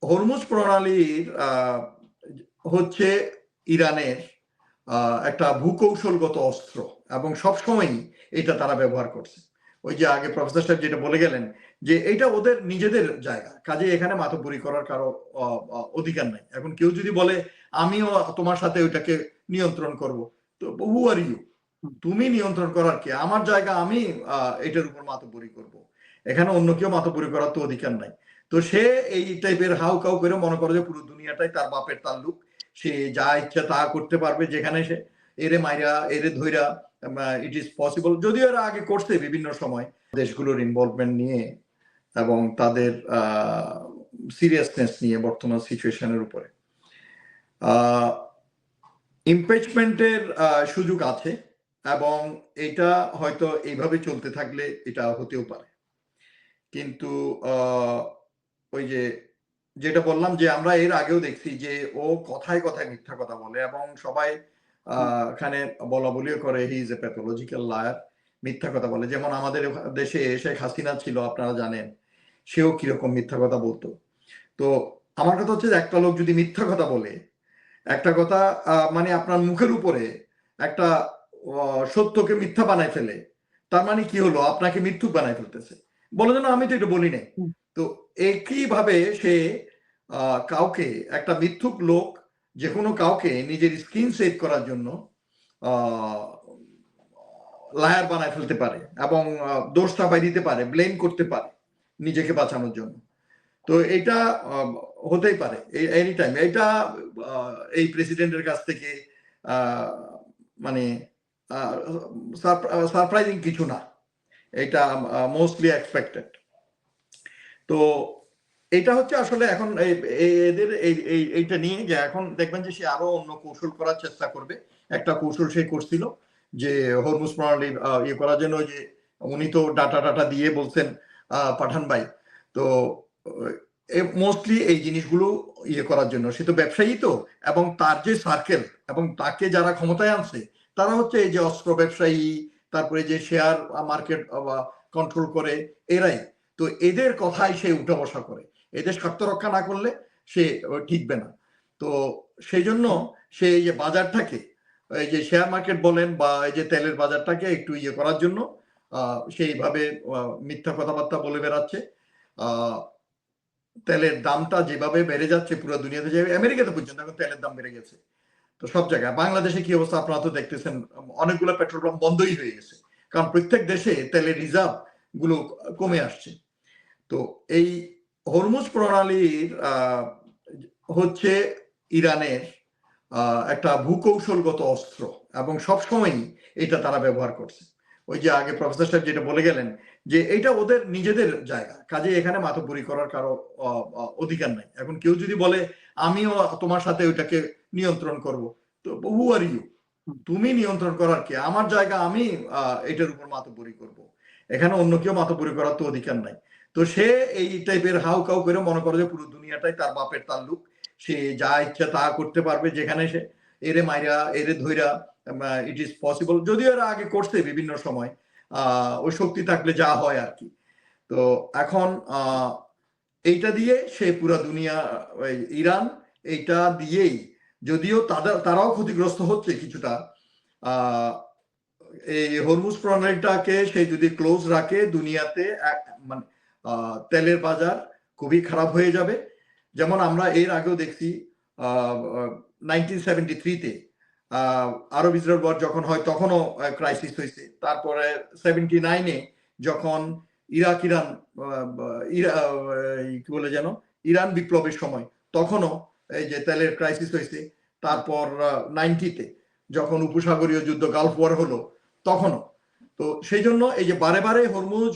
Hormuz প্রণালীর হচ্ছে ইরানের একটা ভূকৌশলগত অস্ত্র এবং সবসময়ই এটা তারা ব্যবহার করছে। ওই যে আগে প্রফেসর সাহেব যেটা বলে গেলেন যে এটা ওদের নিজেদের জায়গা, কাজে এখানে মাতব্বরি করার কারো অধিকার নাই। এখন কেউ যদি বলে আমিও তোমার সাথে ওইটাকে নিয়ন্ত্রণ করব, তো হু আর ইউ, তুমি নিয়ন্ত্রণ করার কে? আমার জায়গা, আমি এটার উপর মাতব্বরি করব, এখানে অন্য কেউ মাতব্বরি করার তো অধিকার নাই। তো সে এই টাইপের হাউ কাউ করে মনে করে যে পুরো দুনিয়াটাই তার বাপের তাল্লুক, সে যা ইচ্ছা তা করতে পারবে, যেখানে সে এরে মাইরা এরে ধইরা ইট ইজ পসিবল। যদিও এরা আগে করছে বিভিন্ন সময় দেশগুলোর ইনভলভমেন্ট নিয়ে এবং তাদের সিরিয়াসনেস নিয়ে বর্তমান সিচুয়েশনের উপরে। ইমপিচমেন্টের সুযোগ আছে এবং এটা হয়তো এইভাবে চলতে থাকলে এটা হতেও পারে, কিন্তু ওই যে যেটা বললাম যে আমরা এর আগেও দেখছি যে ও কথায় কথায় মিথ্যা কথা বলে এবং সবাই এখানে বলা বলিও করে he is a pathological liar, মিথ্যা কথা বলে। যেমন আমাদের দেশে শেখ হাসিনা ছিল, আপনারা জানেন, সেও কিরকম মিথ্যা কথা বলতো। তো আমার কথা হচ্ছে যে একটা লোক যদি মিথ্যা কথা বলে, একটা কথা মানে আপনার মুখের উপরে একটা সত্যকে মিথ্যা বানায় ফেলে, তার মানে কি হলো? আপনাকে মিথ্যুক বানায় ফেলতেছে, বলে যেন আমি তো এটা বলি নাই। তো একইভাবে সে কাউকে, একটা মিথ্যুক লোক যে কোনো কাউকে নিজের স্কিন সেভ করার জন্য লায়ার বানায় ফেলতে পারে এবং দোষ চাপাই দিতে পারে, ব্লেম করতে পারে নিজেকে বাঁচানোর জন্য। তো এটা হতেই পারে এনি টাইম। এটা এই প্রেসিডেন্টের কাছ থেকে মানে সারপ্রাইজিং কিছু না, এটা মোস্টলি এক্সপেক্টেড। তো এটা হচ্ছে আসলে এখন এদের এইটা নিয়ে যে এখন দেখবেন যে সে আরো অন্য কৌশল করার চেষ্টা করবে। একটা কৌশল সে করছিল যে হরমুজ প্রণালী ইয়ে করার জন্য, যে উনি তো ডাটা দিয়ে বলছেন পাঠান ভাই, তো মোস্টলি এই জিনিসগুলো ইয়ে করার জন্য। সে তো ব্যবসায়ী, তো এবং তার যে সার্কেল এবং তাকে যারা ক্ষমতায় আনছে তারা হচ্ছে এই যে অস্ত্র ব্যবসায়ী, তারপরে যে শেয়ার মার্কেট কন্ট্রোল করে, এরাই। তো এদের কথাই সে উঠা বসা করে, এদের স্বার্থ রক্ষা না করলে সে ঠিকবে না। তো সেই জন্য সে এই যে বাজারটাকে, এই যে শেয়ার মার্কেট বলেন বা এই যে তেলের বাজারটাকে একটু ইয়ে করার জন্য সেইভাবে মিথ্যা কথাবার্তা বলে বেড়াচ্ছে। তেলের দামটা যেভাবে বেড়ে যাচ্ছে পুরো দুনিয়াতে, যে আমেরিকাতে পর্যন্ত এখন তেলের দাম বেড়ে গেছে, তো সব জায়গায়। বাংলাদেশে কি অবস্থা আপনারা তো দেখতেছেন, অনেকগুলো পেট্রোল পাম্প বন্ধই হয়ে গেছে, কারণ প্রত্যেক দেশে তেলের রিজার্ভ গুলো কমে আসছে। তো এই হরমুজ প্রণালীর হচ্ছে ইরানের একটা ভূকৌশলগত অস্ত্র এবং সবসময়ই এটা তারা ব্যবহার করছে। ওই যে আগে প্রফেসর সাহেব যেটা বলে গেলেন যে এটা ওদের নিজেদের জায়গা, কাজে এখানে মাতব্বরি করার কারো অধিকার নাই। এখন কেউ যদি বলে আমিও তোমার সাথে ওইটাকে নিয়ন্ত্রণ করব, তো হু আর ইউ, তুমি নিয়ন্ত্রণ করার কে? আমার জায়গা, আমি এটার উপর মাতব্বরি করব, এখানে অন্য কেউ মাতব্বরি করার তো অধিকার নাই। তো সে এই টাইপের হাউ কাউ করে মনে করে যে পুরো দুনিয়াটাই তার বাপের তাল্লুক, সে যা ইচ্ছা তা করতে পারবে, যেখানে সে এরে মাইরা এরে ধইরা ইট ইজ পসিবল। যদিও এরা আগে করছে বিভিন্ন সময়, ওই শক্তি থাকলে যা হয় আর কি। তো এখন এইটা দিয়ে সে পুরা দুনিয়া, ইরান এইটা দিয়েই, যদিও তারাও ক্ষতিগ্রস্ত হচ্ছে কিছুটা, এই হরমুজ প্রণালীটাকে সে যদি ক্লোজ রাখে, দুনিয়াতে মানে তেলের বাজার খুবই খারাপ হয়ে যাবে। যেমন আমরা এর আগেও দেখছি 1973-তে আরব ইসরায়েল ওয়ার যখন হয় তখনও ক্রাইসিস হয়েছে। তারপরে 79-এ যখন ইরাক ইরান কি বলে যেন, ইরান বিপ্লবের সময়, তখনও এই যে তেলের ক্রাইসিস হয়েছে। তারপর 90-তে যখন উপসাগরীয় যুদ্ধ গালফ ওয়ার হলো তখনও। তো সেই জন্য এই যে বারে বারে হরমুজ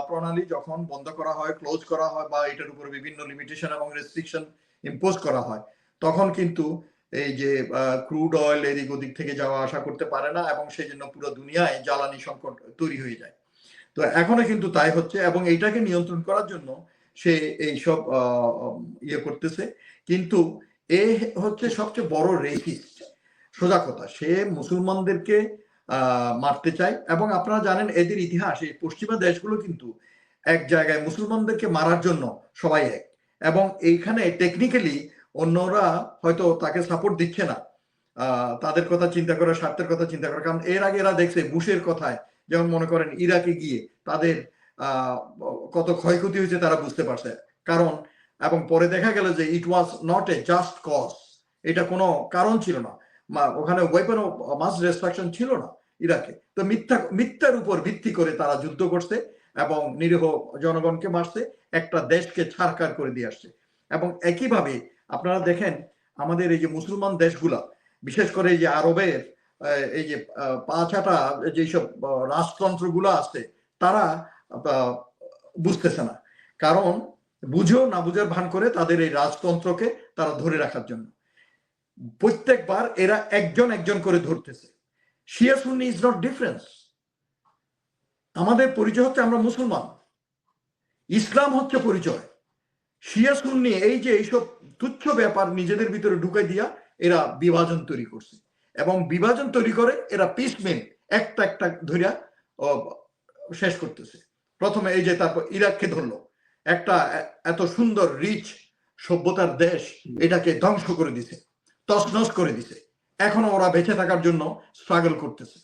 প্রণালী যখন বন্ধ করা হয়, ক্লোজ করা হয়, বা এটার উপরে বিভিন্ন লিমিটেশন এবং রেস্ট্রিকশন ইম্পোজ করা হয়, তখন কিন্তু এই যে ক্রুড অয়েল এদিক ওদিক থেকে যাওয়া আসা করতে পারে না এবং সেই জন্য পুরো দুনিয়ায় জ্বালানি সংকট তৈরি হয়ে যায়। তো এখনো কিন্তু তাই হচ্ছে এবং এইটাকে নিয়ন্ত্রণ করার জন্য সে এইসব ইয়ে করতেছে। কিন্তু এ হচ্ছে সবচেয়ে বড় রেসিস্ট, সোজা কথা। সে মুসলমানদেরকে মারতে চায় এবং আপনারা জানেন এদের ইতিহাস, এই পশ্চিমা দেশগুলো কিন্তু এক জায়গায় মুসলমানদেরকে মারার জন্য সবাই এক। এবং এইখানে টেকনিক্যালি অন্যরা হয়তো তাকে সাপোর্ট দিচ্ছে না, তাদের কথা চিন্তা করে, স্বার্থের কথা চিন্তা করে। কারণ এর আগে এরা দেখছে বুশের কথায়, যেমন মনে করেন ইরাকে গিয়ে তাদের কত ক্ষয়ক্ষতি হয়েছে তারা বুঝতে পারছে। কারণ এবং পরে দেখা গেল যে it was not a just cause, এটা কোনো কারণ ছিল না, ওখানে ওয়েপন অফ মাস ডিস্ট্রাকশন ছিল না ইরাকে। তো মিথ্যার উপর ভিত্তি করে তারা যুদ্ধ করছে এবং নিরীহ জনগণকে মারছে, একটা দেশকে ছাড়খাড় করে দিয়ে আসছে। এবং একইভাবে আপনারা দেখেন আমাদের এই যে মুসলমান দেশগুলা, বিশেষ করে এই যে আরবের এই যে পাঁচাটা যেসব রাজতন্ত্রগুলো আছে, তারা বুঝতেছে না। কারণ বুঝেও না বুঝার ভান করে তাদের এই রাজতন্ত্রকে তারা ধরে রাখার জন্য প্রত্যেকবার এরা একজন একজন করে ধরতেছে। শিয়া সুন্নি ইজ নট ডিফারেন্স। আমাদের পরিচয় হচ্ছে আমরা মুসলমান, ইসলাম হচ্ছে পরিচয়। শিয়া সুন্নি এই যে এইসব তুচ্ছ ব্যাপার নিজেদের ভিতরে ঢুকে দিয়া এরা বিভাজন তৈরি করছে, এবং বিভাজন তৈরি করে এরা পিসমেন একটা একটা ধরিয়া শেষ করতেছে। প্রথমে এই যে তারপর ইরাককে ধরলো, একটা এত সুন্দর রিচ সভ্যতার দেশ, এটাকে ধ্বংস করে দিছে, তছনছ করে দিছে। এখনো ওরা বেঁচে থাকার জন্য স্ট্রাগল করতেছে।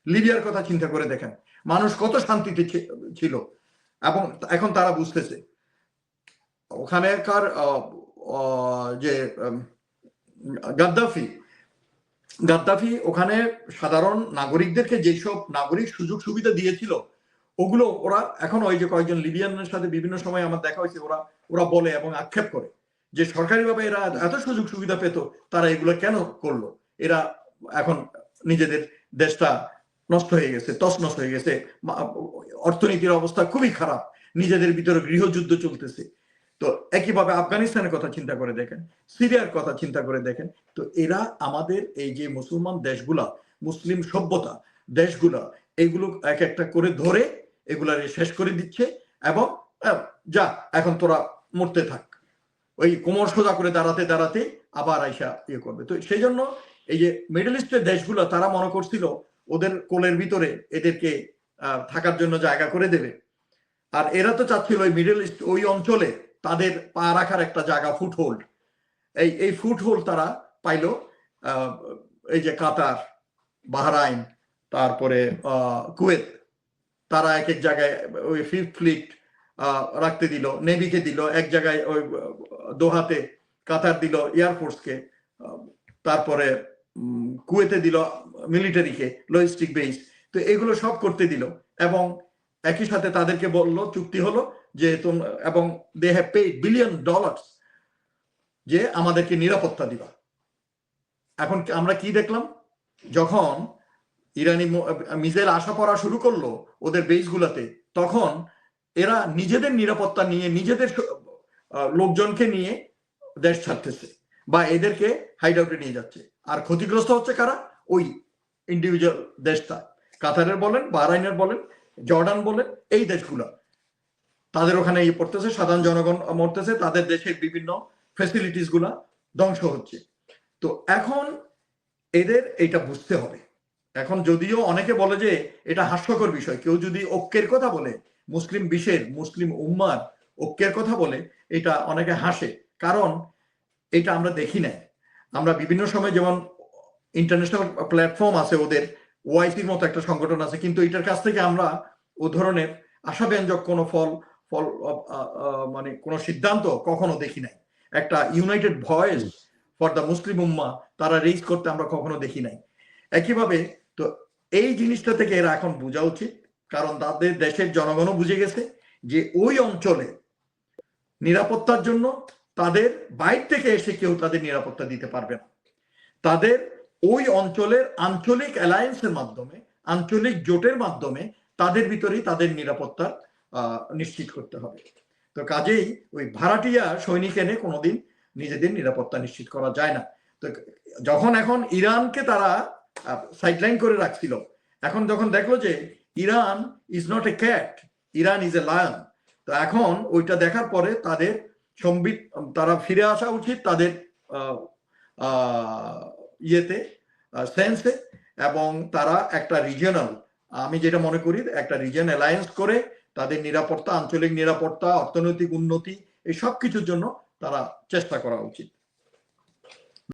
লিবিয়ার কথা চিন্তা করে দেখেন, মানুষ কত শান্তিতে ছিল, এবং এখন তারা বুঝতেছে ওখানেকার যে গাদ্দাফি ওখানে সাধারণ নাগরিকদেরকে যেসব নাগরিক সুযোগ সুবিধা দিয়েছিল, ওগুলো ওরা এখন ওই যে কয়েকজন লিবিয়ানের সাথে বিভিন্ন সময় আমার দেখা হয়েছে, ওরা বলে এবং আক্ষেপ করে যে সরকারিভাবে এরা এত সুযোগ সুবিধা পেত, তারা এগুলো কেন করলো? এরা এখন নিজেদের দেশটা নষ্ট হয়ে গেছে, তছনছ হয়ে গেছে, অর্থনীতির অবস্থা খুবই খারাপ, নিজেদের ভিতরে গৃহযুদ্ধ চলতেছে। তো একইভাবে আফগানিস্তানের কথা চিন্তা করে দেখেন, সিরিয়ার কথা চিন্তা করে দেখেন। তো এরা আমাদের এই যে মুসলমান দেশগুলা, মুসলিম সভ্যতা দেশগুলা, এগুলো এক একটা করে ধরে এগুলা শেষ করে দিচ্ছে, এবং যা এখন তোরা মরতে থাক, ওই কোমর সোজা করে দাঁড়াতে দাঁড়াতে আবার আইসা ইয়ে করবে। তো সেই জন্য এই যে মিডল ইস্টের দেশগুলো তারা মনে করছিল ওদের কোলের ভিতরে এদেরকে থাকার জন্য জায়গা করে দেবে, আর এরা তো চাচ্ছিল ওই মিডল ইস্ট ওই অঞ্চলে তাদের পা রাখার একটা জায়গা, ফুটহোল্ড। এই ফুটহোল্ড তারা পাইলো এই যে কাতার, বাহরাইন, তারপরে কুয়েত, তারা এক এক জায়গায় ওই ফিফথ ফ্লিট রাখতে দিল, নেভিকে দিল এক জায়গায়, ওই দোহাতে কাতার দিল এয়ারফোর্সকে, তারপরে কুয়েতে দিল মিলিটারিকে লজিস্টিক বেস। তো এগুলো সব করতে দিল, এবং একই সাথে তাদেরকে বলল, চুক্তি হলো যে এবং দে হ্যাভ পেইড $billion যে আমাদেরকে নিরাপত্তা দিবা। এখন আমরা কি দেখলাম, যখন ইরানি মিসাইল আসা পড়া শুরু করলো ওদের বেসগুলাতে, তখন এরা নিজেদের নিরাপত্তা নিয়ে নিজেদের লোকজনকে নিয়ে দেশ ছাড়তেছে বা এদেরকে হাইড আউটে নিয়ে যাচ্ছে। আর ক্ষতিগ্রস্ত হচ্ছে কারা? ওই ইন্ডিভিজুয়াল দেশটা, কাতারের বলেন, বাহরাইনের বলেন, জর্ডান বলেন, এই দেশগুলো, তাদের ওখানে ইয়ে পড়তেছে, সাধারণ জনগণ মরতেছে, তাদের দেশের বিভিন্ন ফ্যাসিলিটিস গুলা ধ্বংস হচ্ছে। তো এখন এদের এটা বুঝতে হবে। এখন যদিও অনেকে বলে যে এটা হাস্যকর বিষয়, কেউ যদি ঐক্যের কথা বলে, মুসলিম বিশ্বের, মুসলিম উম্মার ঐক্যের কথা বলে, এটা অনেকে হাসে। কারণ এটা আমরা দেখি না। আমরা বিভিন্ন সময়, যেমন ইন্টারন্যাশনাল প্ল্যাটফর্ম আছে ওদের, ওআইসির মতো একটা সংগঠন আছে, কিন্তু এটার কাছ থেকে আমরা ও ধরনের আশাব্যঞ্জক কোনো ফল মানে কোনো সিদ্ধান্ত কখনো দেখি নাই। একটা United voice for the Muslim উম্মা তারা রেইজ করতে আমরা কখনো দেখি নাই। একইভাবে তো এই জিনিসটা থেকে এরা এখন বোঝা উচিত, কারণ তাদের দেশের জনগণও বুঝে গেছে যে ওই অঞ্চলে নিরাপত্তার জন্য তাদের বাইরে থেকে এসে কেউ তাদের নিরাপত্তা দিতে পারবে না। তাদের ওই অঞ্চলের আঞ্চলিক অ্যালায়েন্সের মাধ্যমে, আঞ্চলিক জোটের মাধ্যমে তাদের ভিতরেই তাদের নিরাপত্তা নিশ্চিত করতে হবে। তো কাজেই ওই ভাড়াটিয়া সৈনিক এনে কোনোদিন নিজেদের নিরাপত্তা নিশ্চিত করা যায় না। তো যখন এখন ইরানকে তারা সাইডলাইন করে রাখছিল, এখন যখন দেখলো যে Iran is not a cat, Iran is a lion, তো এখন ওইটা দেখার পরে তাদের তারা ফিরে আসা উচিত তাদের ইয়েতে, সেন্সে, এবং তারা একটা রিজিয়নাল, আমি যেটা মনে করি একটা রিজিয়ন অ্যালায়েন্স করে তাদের নিরাপত্তা, আঞ্চলিক নিরাপত্তা, অর্থনৈতিক উন্নতি, এই সব কিছুর জন্য তারা চেষ্টা করা উচিত।